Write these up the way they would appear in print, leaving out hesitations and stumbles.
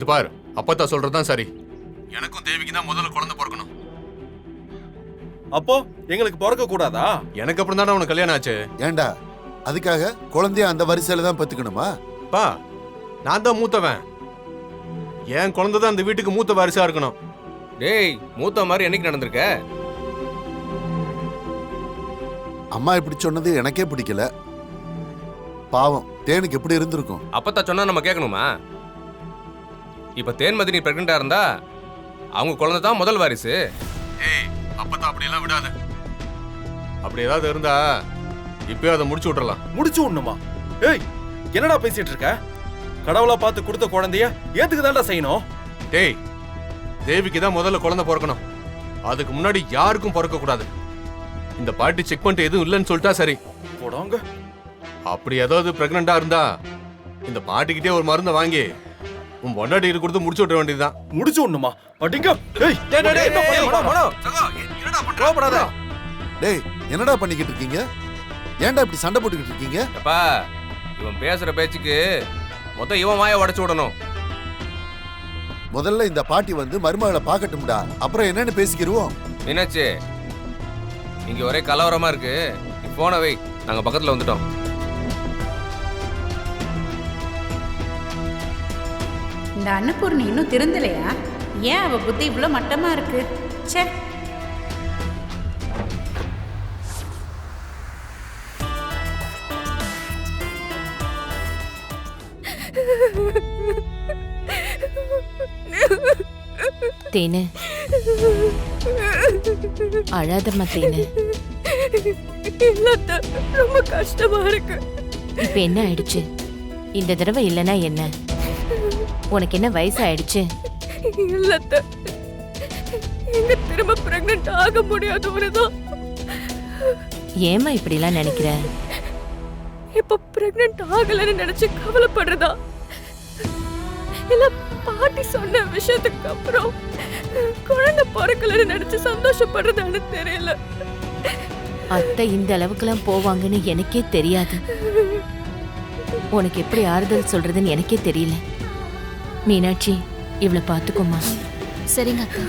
பாரு, அப்பத்தா சொல்றதுதான் சரி. எனக்கும் தேவிக்கு தான் முதல்ல குழந்தை பிறக்கணும். அப்போ எங்களுக்கு பிறக்க கூடாதா? எனக்கு அப்புறம் தானே உனக்கு கல்யாணம் ஆச்சு. ஏண்டா அதுக்காக குழந்தைய அந்த வரிசையில தான் பெத்துக்கணுமா? பா, நான் தான் மூத்தவன். என் குழந்தை தான் அந்த வீட்டுக்கு மூத்த வாரிசா இருக்கணும். டேய், மூத்த மாதிரி என்னைக்கு நடந்திருக்க? அம்மா இப்படி சொன்னது எனக்கே பிடிக்கல. பாவம், தேனுக்கு எப்படி இருந்திருக்கும்? அப்பத்தா சொன்னா நம்ம கேட்கணுமா? இப்ப தேன்மதி நீ பிரெக்னண்டா இருந்தா அவங்க குழந்தை தான் முதல் வாரிசு. ஏய், அப்பதான் அப்படியெல்லாம் விடாத. அப்படி ஏதாவது இருந்தா இப்பயே அதை முடிச்சு விட்டுறலாம். முடிச்சு விடணுமா? ஏய், என்னடா பேசிட்டு இருக்க? கடவுளா பார்த்து கொடுத்த குழந்தைய ஏத்துக்கு தான்டா செய்யணும். டேய், தேவிக்கு தான் முதல்ல குழந்தை பிறக்கணும். அதுக்கு முன்னாடி யாருக்கும் பிறக்க கூடாது. இந்த பாட்டி செக் பண்ணிட்டு எதுவும் இல்லைன்னு சொல்லிட்டா சரி. போடாங்க. அப்படி ஏதாவது பிரெக்னண்டா இருந்தா இந்த பாட்டிக்கிட்டே ஒரு மருந்தை வாங்கி உன் பொண்டாட்டி கொடுத்து முடிச்சு விட வேண்டியதுதான். முடிச்சு விடணுமா? அடிங்க. ஏய், டேய், என்னடா பண்ணிக்கிட்டு இருக்கீங்க? ஏன்டா இப்படி சண்டை போட்டுக்கிட்டு இருக்கீங்க? அப்பா, இவன் பேசுற பேச்சுக்கு மொத்தம் இவன் வாயை உடைச்சு விடணும். முதல்ல இந்த பாட்டி வந்து மருமகளை பார்க்கட்டும்டா, அப்புறம் என்னன்னு பேசிக்கிருவோம். என்னாச்சு? இங்க ஒரே கலவரமா இருக்கு. நீ போன வை, நாங்க பக்கத்துல வந்துட்டோம். இந்த அன்னபூர்ணி இன்னும் திருந்தலையா? ஏன் அவ புத்தி இவ்வளோ மட்டமா இருக்கு? ச்சே. தேனு, அழாதம்மா தேனு. ரொம்ப கஷ்டமா இருக்கு. இப்ப என்ன ஆயிடுச்சு? இந்த தடவை இல்லனா என்ன? உனக்கு என்ன வயசு ஆயிடுச்சு? இல்லத்த, எங்க திரும்ப பிரெக்னன்ட் ஆக முடியாதவனதான். ஏமா இப்படி எல்லாம் நினைக்கிற? இப்ப பிரெக்னன்ட் ஆகலன்னு நினைச்சு கவலைப்படுறதா, இல்ல பாட்டி சொன்ன விஷயத்துக்கு அப்புறம் குழந்தை பிறக்கலன்னு நினைச்சு சந்தோஷப்படுறதான்னு தெரியல. அத்தை இந்த அளவுக்குலாம் போவாங்கன்னு எனக்கே தெரியாது. உனக்கு எப்படி ஆறுதல் சொல்றதுன்னு எனக்கே தெரியல. மீனாட்சி, இவளை பாத்துக்கோமா. சரிங்க அக்கா.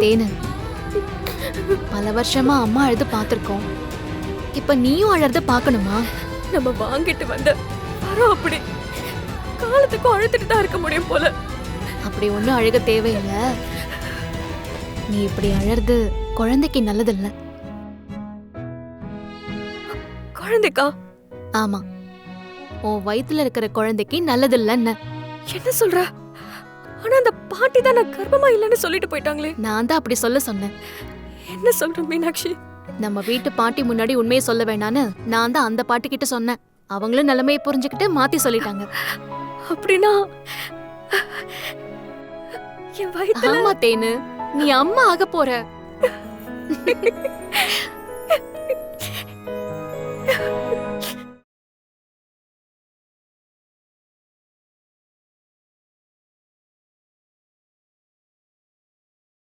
தேனு, பல வருஷமா அம்மா அழுது பாத்திருக்கோம். இப்ப நீயும் அழறத பாக்கணுமா? நம்ம வாங்கிட்டு வந்த வரோம் அப்படி காலத்துக்கும் அழுத்துட்டு தான் இருக்க முடியும் போல. அப்படி ஒண்ணும் அழுக தேவையில்லை. நீ இப்படி அழறது குழந்தைக்கு நல்லதில்ல. குழந்தைக்கா? ஆமா, உன் வயித்துல இருக்கிற குழந்தைக்கு நல்லதில்லன்னு. என்ன சொல்ற? ஆனா அந்த பாட்டி தான் நான் கர்ப்பமா இல்லைன்னு சொல்லிட்டு போயிட்டாங்களே. நான் தான் அப்படி சொல்ல சொன்னேன். என்ன சொல்ற மீனாட்சி? நம்ம வீட்டு பாட்டி முன்னாடி உண்மையை சொல்ல வேணான்னு நான் தான் அந்த பாட்டி கிட்ட சொன்னேன். அவங்களும் நிலைமையை புரிஞ்சுக்கிட்டு மாத்தி சொல்லிட்டாங்க. அப்படின்னா என் வயித்துல... ஆமா தேனு, நீ அம்மா ஆக போற.